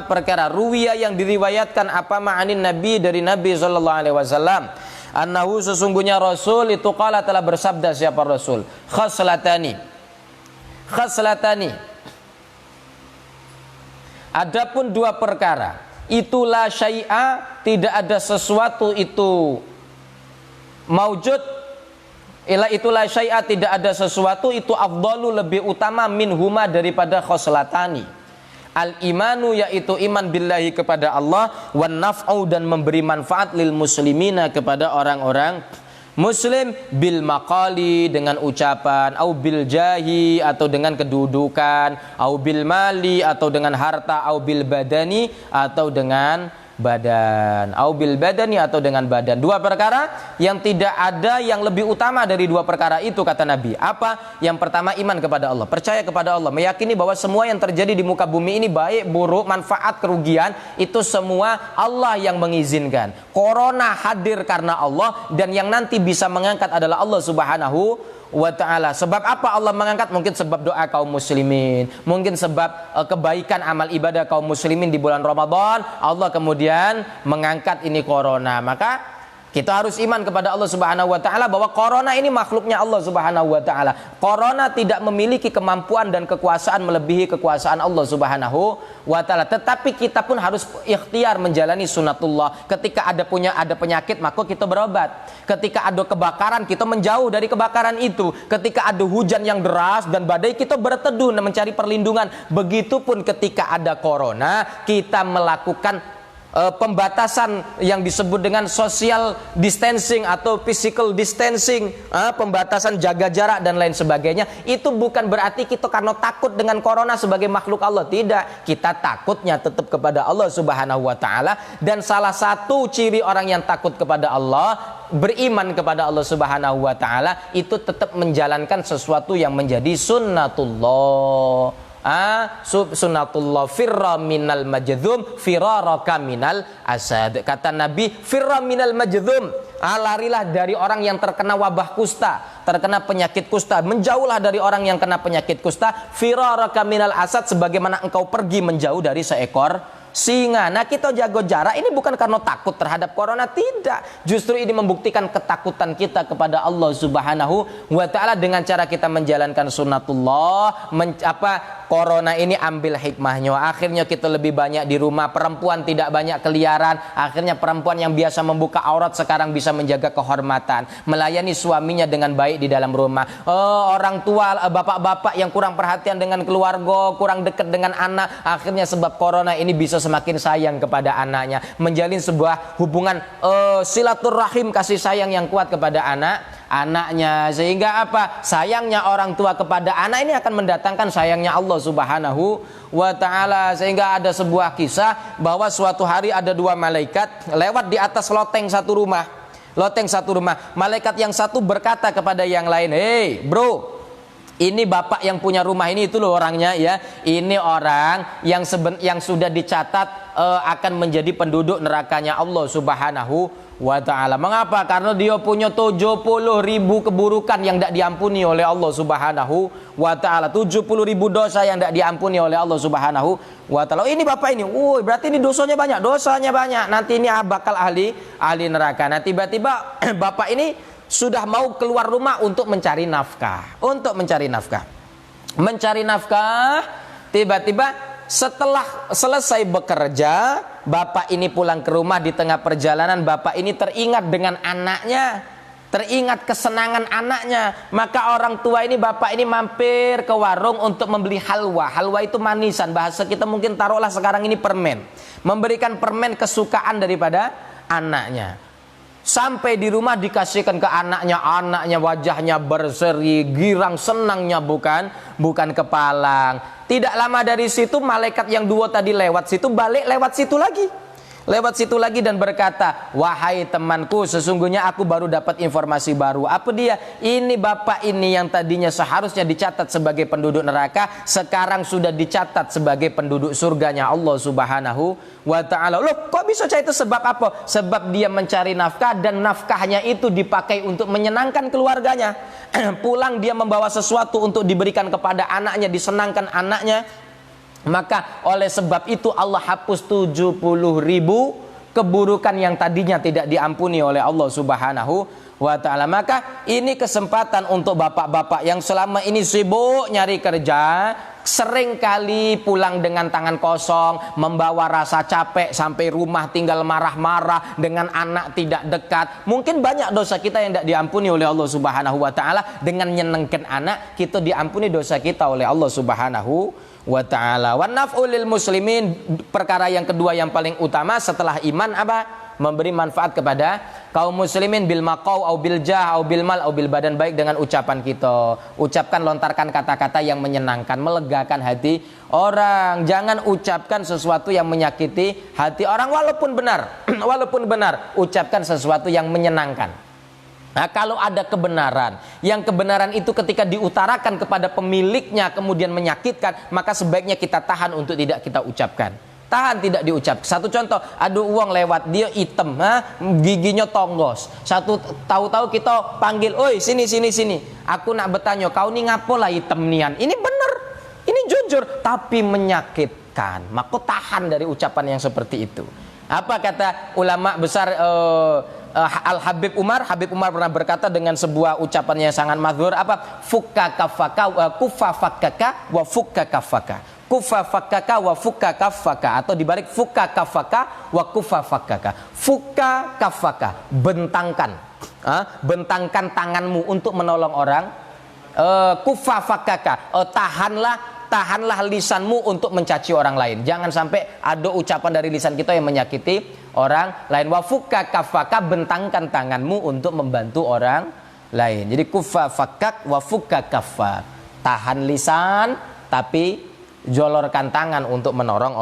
perkara ruwiya yang diriwayatkan apa ma'anin nabi, dari Nabi sallallahu alaihi wasallam, annahu, sesungguhnya Rasul itu qala, telah bersabda. Siapa Rasul? Khaslatani, adapun dua perkara, itulah syai'a, tidak ada sesuatu itu maujud, itulah syai'a, tidak ada sesuatu itu afdalu, lebih utama, minhuma, daripada khoslatani. Al-imanu, yaitu iman billahi, kepada Allah, wan naf'u, dan memberi manfaat, lil muslimina, kepada orang-orang muslim, bil maqali, dengan ucapan, au bil jahi, atau dengan kedudukan, au bil mali, atau dengan harta, au bil badani, atau dengan badan, au bil badani, atau dengan badan. Dua perkara yang tidak ada yang lebih utama dari dua perkara itu, kata Nabi. Apa? Yang pertama, iman kepada Allah, percaya kepada Allah, meyakini bahwa semua yang terjadi di muka bumi ini, baik buruk, manfaat, kerugian, itu semua Allah yang mengizinkan. Corona hadir karena Allah, dan yang nanti bisa mengangkat adalah Allah Subhanahu wa ta'ala. Sebab apa Allah mengangkat? Mungkin sebab doa kaum muslimin, mungkin sebab kebaikan amal ibadah kaum muslimin di bulan Ramadan, Allah kemudian mengangkat ini corona. Maka kita harus iman kepada Allah Subhanahu wa ta'ala bahwa corona ini makhluknya Allah Subhanahu wa ta'ala. Corona tidak memiliki kemampuan dan kekuasaan melebihi kekuasaan Allah Subhanahu wa ta'ala. Tetapi kita pun harus ikhtiar menjalani sunatullah. Ketika ada penyakit, maka kita berobat. Ketika ada kebakaran, kita menjauh dari kebakaran itu. Ketika ada hujan yang deras dan badai, kita berteduh dan mencari perlindungan. Begitupun ketika ada corona, kita melakukan pembatasan yang disebut dengan social distancing atau physical distancing, pembatasan jaga jarak dan lain sebagainya, itu bukan berarti kita karena takut dengan corona sebagai makhluk Allah. Tidak, kita takutnya tetap kepada Allah Subhanahu wa taala, dan salah satu ciri orang yang takut kepada Allah, beriman kepada Allah Subhanahu wa taala, itu tetap menjalankan sesuatu yang menjadi sunnatullah. Sunnatullah firra minal majdzum firaraka minal asad. Kata Nabi, firra minal majdzum, larilah dari orang yang terkena wabah kusta, terkena penyakit kusta, menjauhlah dari orang yang kena penyakit kusta, firaraka minal asad, sebagaimana engkau pergi menjauh dari seekor singa. Nah, kita jaga jarak ini bukan karena takut terhadap corona, tidak. Justru ini membuktikan ketakutan kita kepada Allah Subhanahu wa taala dengan cara kita menjalankan sunnatullah. Corona ini ambil hikmahnya. Akhirnya kita lebih banyak di rumah, perempuan tidak banyak keliaran. Akhirnya perempuan yang biasa membuka aurat sekarang bisa menjaga kehormatan, melayani suaminya dengan baik di dalam rumah. Orang tua, bapak-bapak yang kurang perhatian dengan keluarga, kurang dekat dengan anak, akhirnya sebab corona ini bisa semakin sayang kepada anaknya, menjalin sebuah hubungan silaturahim, kasih sayang yang kuat kepada anaknya. Sehingga apa? Sayangnya orang tua kepada anak ini akan mendatangkan sayangnya Allah Subhanahu wa taala. Sehingga ada sebuah kisah bahwa suatu hari ada dua malaikat lewat di atas loteng satu rumah. Malaikat yang satu berkata kepada yang lain, "Hei bro, ini bapak yang punya rumah ini, itu loh orangnya ya. Ini orang yang sudah dicatat akan menjadi penduduk nerakanya Allah Subhanahu wa ta'ala. Mengapa? Karena dia punya 70.000 keburukan yang tidak diampuni oleh Allah Subhanahu wa ta'ala. 70.000 dosa yang tidak diampuni oleh Allah Subhanahu wa ta'ala. Ini bapak ini, berarti ini dosanya banyak. Nanti ini bakal ahli neraka. Nah, tiba-tiba bapak ini sudah mau keluar rumah untuk mencari nafkah. Tiba-tiba setelah selesai bekerja, bapak ini pulang ke rumah. Di tengah perjalanan bapak ini teringat dengan anaknya, teringat kesenangan anaknya. Maka orang tua ini, bapak ini mampir ke warung untuk membeli halwa. Halwa itu manisan, bahasa kita mungkin taruhlah sekarang ini permen. Memberikan permen kesukaan daripada anaknya. Sampai di rumah dikasihkan ke anaknya wajahnya berseri, girang, senangnya bukan kepalang. Tidak lama dari situ malaikat yang dua tadi lewat situ, balik lewat situ lagi dan berkata, "Wahai temanku, sesungguhnya aku baru dapat informasi baru." Apa dia? Ini bapak ini yang tadinya seharusnya dicatat sebagai penduduk neraka, sekarang sudah dicatat sebagai penduduk surganya Allah Subhanahu wa ta'ala. Loh, kok bisa itu sebab apa? Sebab dia mencari nafkah, dan nafkahnya itu dipakai untuk menyenangkan keluarganya. Pulang dia membawa sesuatu untuk diberikan kepada anaknya, disenangkan anaknya. Maka oleh sebab itu Allah hapus 70.000 keburukan yang tadinya tidak diampuni oleh Allah Subhanahu wa ta'ala. Maka ini kesempatan untuk bapak-bapak yang selama ini sibuk nyari kerja, sering kali pulang dengan tangan kosong, membawa rasa capek, sampai rumah tinggal marah-marah, dengan anak tidak dekat. Mungkin banyak dosa kita yang tidak diampuni oleh Allah Subhanahu wa ta'ala. Dengan nyenengkan anak, kita diampuni dosa kita oleh Allah Subhanahu wa ta'ala. Wa naf'u lil muslimin, perkara yang kedua yang paling utama setelah iman apa? Memberi manfaat kepada kaum muslimin bil maqau au bil jah au bil mal au bil badan, baik dengan ucapan kita. Ucapkan, lontarkan kata-kata yang menyenangkan, melegakan hati orang. Jangan ucapkan sesuatu yang menyakiti hati orang walaupun benar, ucapkan sesuatu yang menyenangkan. Nah, kalau ada kebenaran, yang kebenaran itu ketika diutarakan kepada pemiliknya kemudian menyakitkan, maka sebaiknya kita tahan untuk tidak kita ucapkan. Tahan, tidak diucap. Satu contoh, ada uang lewat, dia hitam, giginya tonggos. Tahu-tahu kita panggil, "Oi, sini. Aku nak bertanya, kau ni ngapo lah hitam nian?" Ini benar, ini jujur, tapi menyakitkan. Maka tahan dari ucapan yang seperti itu. Apa kata ulama besar Habib Umar pernah berkata dengan sebuah ucapan yang sangat masyhur, apa? Fukka kafaka wa kufa fakkaka wa fukka kafaka. Kufa fakkaka wa fukka kafaka, atau dibalik fukka kafaka wa kufa fakkaka. Fukka kafaka, bentangkan tanganmu untuk menolong orang. Kufa fakkaka, tahanlah tahanlah lisanmu untuk mencaci orang lain. Jangan sampai ada ucapan dari lisan kita yang menyakiti orang lain. Wa fukka kaffaka, bentangkan tanganmu untuk membantu orang lain. Jadi kuffa fakkak wa fukka kaffak. Tahan lisan tapi jolorkan tangan untuk menolong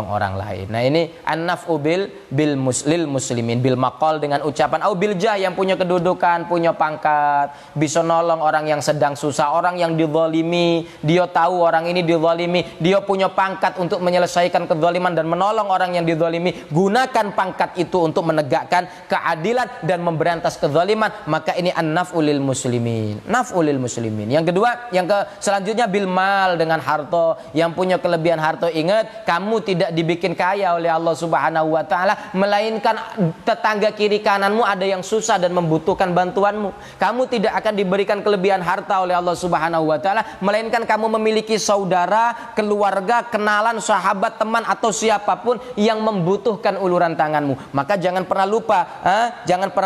orang lain. Nah ini an-naf'u bil muslimin, bil maqal, dengan ucapan, au bil jah, yang punya kedudukan, punya pangkat, bisa nolong orang yang sedang susah, orang yang dizalimi, dia tahu orang ini dizalimi, dia punya pangkat untuk menyelesaikan kezaliman dan menolong orang yang dizalimi. Gunakan pangkat itu untuk menegakkan keadilan dan memberantas kezaliman, maka ini an-naf'u lil muslimin. Naf'u lil muslimin. Yang kedua, selanjutnya bil mal, dengan harta. Yang punya kelebihan harta, ingat, kamu tidak dibikin kaya oleh Allah Subhanahu wa taala, melainkan tetangga kiri kananmu ada yang susah dan membutuhkan bantuanmu. Kamu tidak akan diberikan kelebihan harta oleh Allah Subhanahu wa taala, melainkan kamu memiliki saudara, keluarga, kenalan, sahabat, teman atau siapapun yang membutuhkan uluran tanganmu. Maka jangan pernah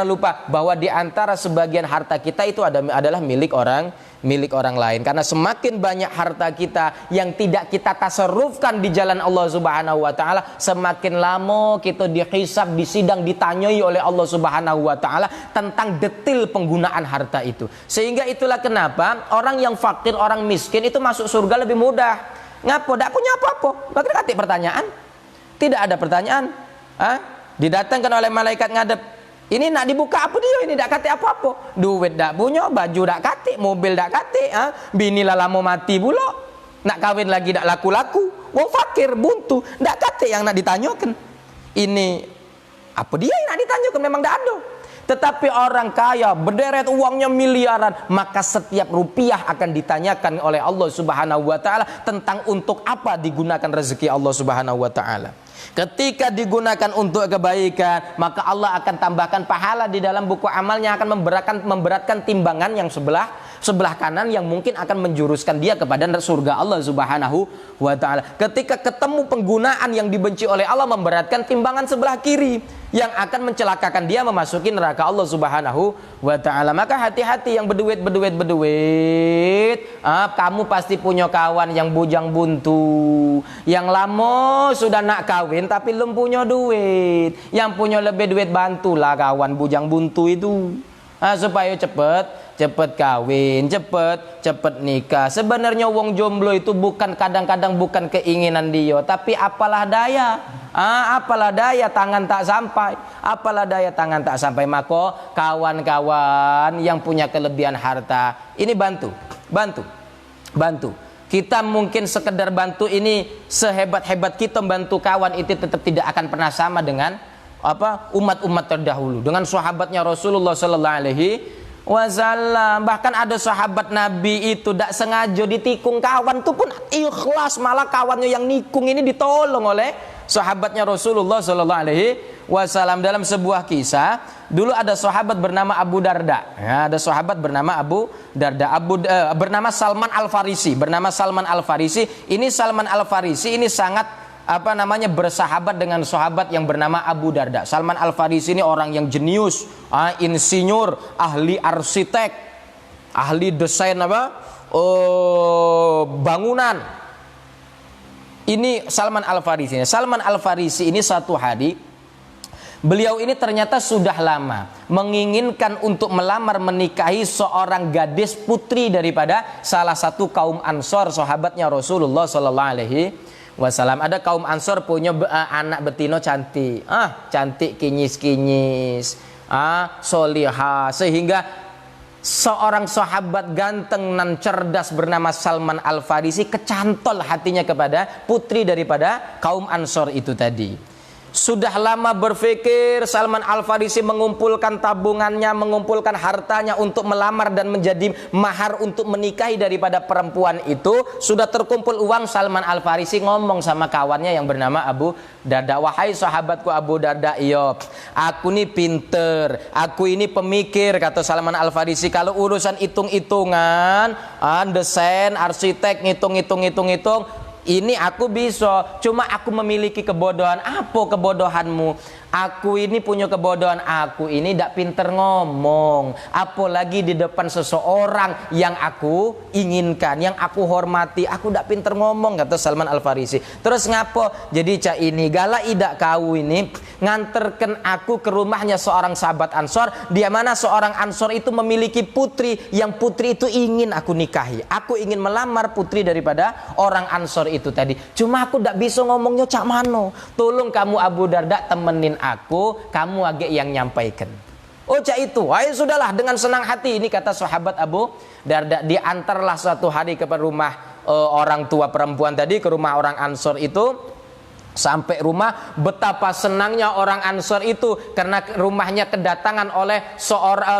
lupa bahwa di antara sebagian harta kita itu adalah milik orang lain. Karena semakin banyak harta kita yang tidak kita tasarrufkan di jalan Allah Subhanahu wa taala, semakin lama kita dihisab, disidang, ditanyai oleh Allah Subhanahu wa taala tentang detil penggunaan harta itu. Sehingga itulah kenapa orang yang fakir, orang miskin itu masuk surga lebih mudah. Ngapo? Tidak punya apa-apa. Bagaimana pertanyaan? Tidak ada pertanyaan. Didatangkan oleh malaikat ngadep. Ini nak dibuka apa dia? Ini tak kate apa-apa. Duit tak punya, baju tak kate, mobil tak kate, bini lah lama mati pula. Nak kawin lagi tak laku-laku. Wong fakir buntu, tak kate yang nak ditanyakan. Ini apa dia yang nak ditanyakan? Memang tak ada. Tetapi orang kaya, berderet uangnya miliaran, maka setiap rupiah akan ditanyakan oleh Allah Subhanahu wa taala tentang untuk apa digunakan rezeki Allah Subhanahu wa taala. Ketika digunakan untuk kebaikan, maka Allah akan tambahkan pahala di dalam buku amalnya, akan memberatkan timbangan yang sebelah kanan yang mungkin akan menjuruskan dia kepada surga Allah Subhanahu wa taala. Ketika ketemu penggunaan yang dibenci oleh Allah, memberatkan timbangan sebelah kiri yang akan mencelakakan dia memasuki neraka Allah Subhanahu wa taala. Maka hati-hati yang berduit. Kamu pasti punya kawan yang bujang buntu, yang lama sudah nak kawin tapi belum punya duit. Yang punya lebih duit, bantulah kawan bujang buntu itu. Supaya cepat kawin, cepat nikah. Sebenarnya wong jomblo itu kadang-kadang bukan keinginan dia, tapi apalah daya. Apalah daya tangan tak sampai. Maka kawan-kawan yang punya kelebihan harta, ini bantu. Kita mungkin sekedar bantu ini, sehebat-hebat kita bantu kawan itu tetap tidak akan pernah sama dengan umat-umat terdahulu, dengan sahabatnya Rasulullah sallallahu alaihi wasallam. Bahkan ada sahabat Nabi itu tidak sengaja ditikung kawan, itu pun ikhlas, malah kawannya yang nikung ini ditolong oleh sahabatnya Rasulullah sallallahu alaihi wasallam. Dalam sebuah kisah, dulu ada sahabat bernama Abu Darda. Bernama Salman Al-Farisi. Ini Salman Al-Farisi ini sangat bersahabat dengan sahabat yang bernama Abu Darda. Salman Al-Farisi ini orang yang jenius, insinyur, ahli arsitek, ahli desain bangunan. Ini Salman Al-Farisi. Salman Al-Farisi ini satu hari, beliau ini ternyata sudah lama menginginkan untuk melamar menikahi seorang gadis putri daripada salah satu kaum Ansor, sahabatnya Rasulullah sallallahu alaihi wasallam. Ada kaum Ansor punya anak betina cantik, cantik kinyis, solihah, sehingga seorang sahabat ganteng dan cerdas bernama Salman Al-Farisi kecantol hatinya kepada putri daripada kaum Ansor itu tadi. Sudah lama berpikir Salman Al-Farisi mengumpulkan tabungannya, mengumpulkan hartanya untuk melamar dan menjadi mahar untuk menikahi daripada perempuan itu. Sudah terkumpul uang, Salman Al-Farisi ngomong sama kawannya yang bernama Abu Darda, "Wahai sahabatku Abu Darda, iya, aku ini pinter, aku ini pemikir," kata Salman Al-Farisi. "Kalau urusan hitung-hitungan, desain, arsitek, ngitung, ini aku bisa, cuma aku memiliki kebodohan." "Apa kebodohanmu?" Aku ini punya kebodohan, aku ini tidak pinter ngomong, apalagi di depan seseorang yang aku inginkan, yang aku hormati, aku tidak pinter ngomong, kata Salman Al-Farisi. Terus ngapo? Jadi cak ini galak idak kau ini nganterkan aku ke rumahnya seorang sahabat Ansor, di mana seorang Ansor itu memiliki putri, yang putri itu ingin aku nikahi. Aku ingin melamar putri daripada orang Ansor itu tadi. Cuma aku tidak bisa ngomongnya cak mano. Tolong kamu Abu Darda temenin aku, kamu agak yang nyampaikan. Oh cak itu, ayo sudahlah, dengan senang hati ini kata sahabat Abu Darda. Diantarlah suatu hari ke rumah orang tua perempuan tadi, ke rumah orang Ansor itu. Sampai rumah, betapa senangnya orang Ansor itu karena rumahnya kedatangan oleh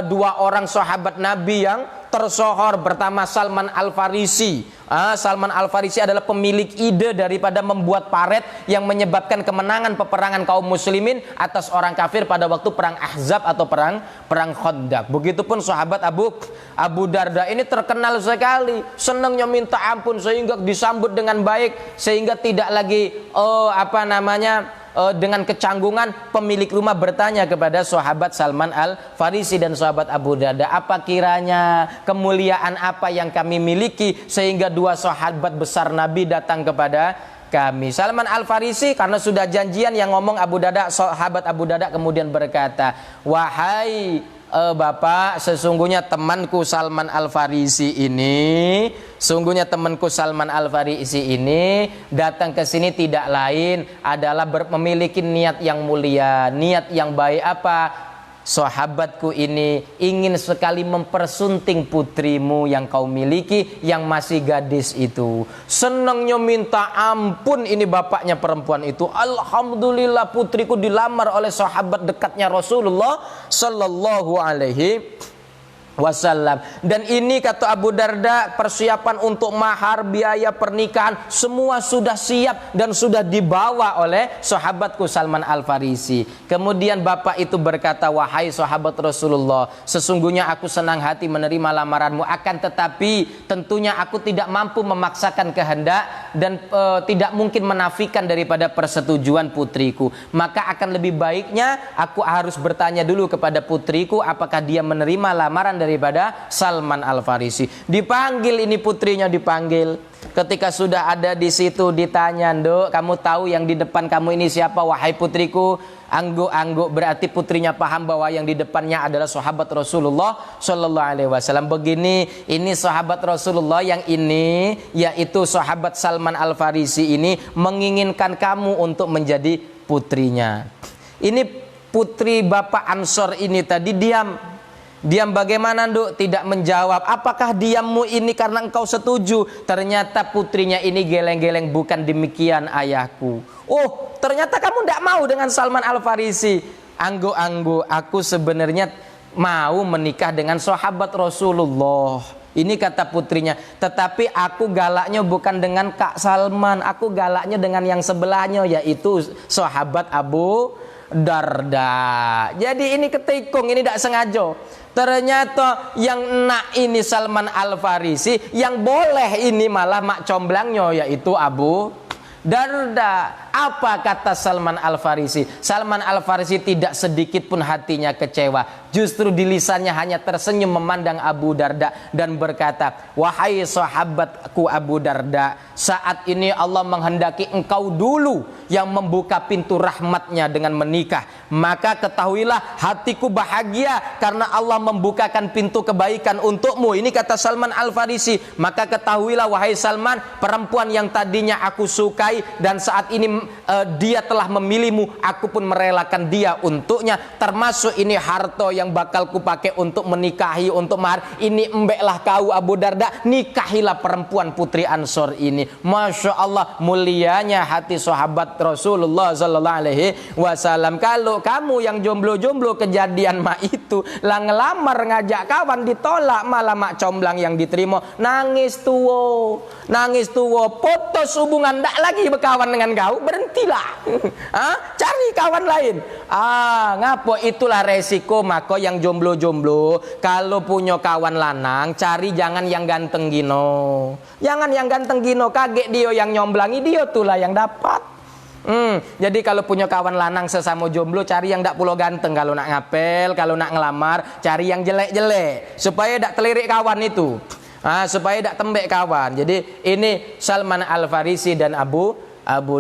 dua orang sahabat Nabi yang tersohor. Pertama Salman Al-Farisi. Salman Al-Farisi adalah pemilik ide daripada membuat paret yang menyebabkan kemenangan peperangan kaum muslimin atas orang kafir pada waktu perang Ahzab atau perang Khandaq. Begitupun sahabat Abu Darda ini terkenal sekali, senangnya minta ampun sehingga disambut dengan baik, sehingga tidak lagi dengan kecanggungan pemilik rumah bertanya kepada sahabat Salman Al-Farisi dan sahabat Abu Darda, apa kiranya kemuliaan apa yang kami miliki sehingga dua sahabat besar Nabi datang kepada kami. Salman Al-Farisi karena sudah janjian yang ngomong Abu Darda, sahabat Abu Darda kemudian berkata, wahai Bapak, sesungguhnya temanku Salman Al-Farisi ini, datang ke sini tidak lain adalah memiliki niat yang mulia, niat yang baik. Apa? Sahabatku ini ingin sekali mempersunting putrimu yang kau miliki yang masih gadis itu. Senangnya minta ampun ini bapaknya perempuan itu. Alhamdulillah putriku dilamar oleh sahabat dekatnya Rasulullah Sallallahu Alaihi Wasallam. Dan ini kata Abu Darda, persiapan untuk mahar, biaya pernikahan semua sudah siap dan sudah dibawa oleh sahabatku Salman Al-Farisi. Kemudian bapak itu berkata, wahai sahabat Rasulullah, sesungguhnya aku senang hati menerima lamaranmu, akan tetapi tentunya aku tidak mampu memaksakan kehendak dan tidak mungkin menafikan daripada persetujuan putriku. Maka akan lebih baiknya aku harus bertanya dulu kepada putriku apakah dia menerima lamaran daripada Salman Al-Farisi. Dipanggil ini putrinya, dipanggil. Ketika sudah ada di situ ditanya, "Nduk, kamu tahu yang di depan kamu ini siapa?" "Wahai putriku." Angguk-angguk, berarti putrinya paham bahwa yang di depannya adalah sahabat Rasulullah Sallallahu Alaihi Wasallam. Begini, ini sahabat Rasulullah yang ini, yaitu sahabat Salman Al-Farisi ini menginginkan kamu untuk menjadi putrinya. Ini putri bapak Ansor ini tadi diam bagaimana, Nduk? Tidak menjawab. Apakah diammu ini karena engkau setuju? Ternyata putrinya ini geleng-geleng, bukan demikian ayahku. Oh, ternyata kamu tidak mau dengan Salman Al-Farisi. Angguk-angguk, aku sebenarnya mau menikah dengan sahabat Rasulullah. Ini kata putrinya. Tetapi aku galaknya bukan dengan Kak Salman, aku galaknya dengan yang sebelahnya, yaitu sahabat Abu Darda. Jadi ini ketikung, ini tidak sengaja. Ternyata yang nak ini Salman Al-Farisi, yang boleh ini malah mak comblangnya, yaitu Abu Darda. Apa kata Salman Al-Farisi? Salman Al-Farisi tidak sedikit pun hatinya kecewa. Justru di lisannya hanya tersenyum memandang Abu Darda dan berkata, "Wahai sahabatku Abu Darda, saat ini Allah menghendaki engkau dulu yang membuka pintu rahmatnya dengan menikah. Maka ketahuilah hatiku bahagia karena Allah membukakan pintu kebaikan untukmu." Ini kata Salman Al-Farisi. Maka ketahuilah wahai Salman, perempuan yang tadinya aku sukai dan saat ini dia telah memilihmu, aku pun merelakan dia untuknya, termasuk ini harta yang bakal kupakai untuk menikahi, untuk mahar. Ini embeklah kau Abu Darda, nikahilah perempuan putri Ansor ini. Masya Allah, mulianya hati sahabat Rasulullah Sallallahu Alaihi Wasallam. Kalau kamu yang jomblo-jomblo kejadian mak itu lah ngelamar ngajak kawan ditolak, malah mak comblang yang diterima, nangis tuwo, putus hubungan, ndak lagi berkawan dengan kau, berhentilah. Cari kawan lain. Ngapo, itulah resiko. Maka yang jomblo-jomblo kalau punya kawan lanang, cari jangan yang ganteng gino. Jangan yang ganteng gino, kaget dia yang nyomblangi, dia tulah yang dapat. Jadi kalau punya kawan lanang sesama jomblo, cari yang ndak pulau ganteng kalau nak ngapel, kalau nak ngelamar, cari yang jelek-jelek supaya ndak telirik kawan itu. Supaya ndak tembek kawan. Jadi ini Salman Al Farisi dan Abu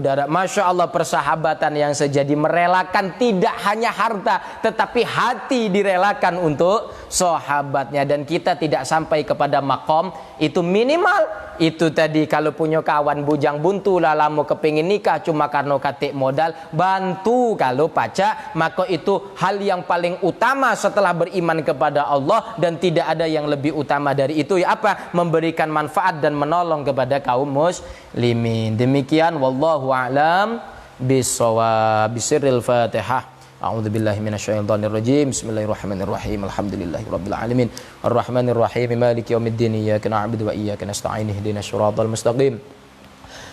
Darda. Masya Allah, persahabatan yang sejadi, merelakan tidak hanya harta tetapi hati direlakan untuk sahabatnya. Dan kita tidak sampai kepada makom itu, minimal itu tadi, kalau punya kawan bujang buntu lah lama kepingin nikah cuma karena katik modal, bantu kalau pacak, maka itu hal yang paling utama setelah beriman kepada Allah, dan tidak ada yang lebih utama dari itu. Ya apa? Memberikan manfaat dan menolong kepada kaum muslimin. Demikian wallahu a'lam bissawab. Bisirril Fatihah. A'udzu billahi minasyaitonir rajim. Bismillahirrahmanirrahim. Alhamdulillahirabbil alamin. Arrahmanir rahim. Maliki yaumiddin. Iyyaka na'budu wa iyyaka nasta'in. Ihdinas siratal mustaqim.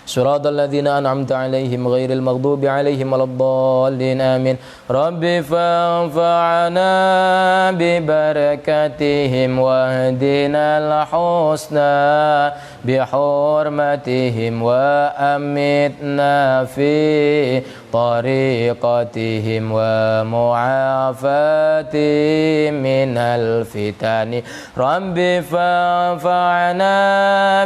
Siratal ladzina an'amta 'alaihim ghairil maghdubi 'alaihim waladdallin. Amin. Rabbi fanfa'na bi barakatihim wahdinal husna bi hurmatihim wa amitna fi tariqatihim wa mu'afatihim minal fitani. Rabbi fanfa'na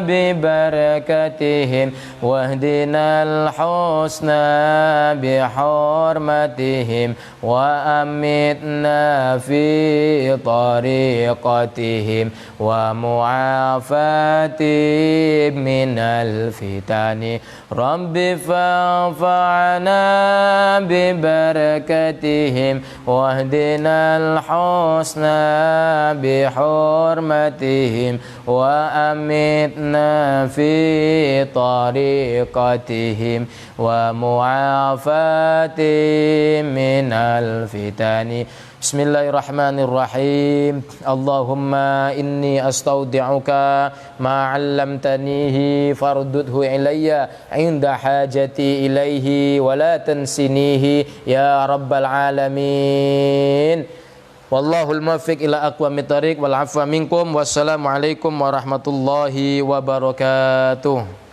bi barakatihim wahdinal husna bi hurmatihim wa amitna fi tariqatihim wa mu'afatihim minal fitani. Rabbi fanfa'na bi barakatihim wahdinal husna bi hurmatihim wa amitna fi tariqatihim wa mu'afatihim minal fitani. Bismillahirrahmanirrahim. Allahumma inni astaudi'uka ma 'allamtanihi fardudhu ilayya 'inda hajati ilaihi wa la tansinihi ya rabbal alamin. Wallahul muwaffiq ila aqwamit thariq wal 'afwa minkum. Wassalamu alaikum warahmatullahi wabarakatuh.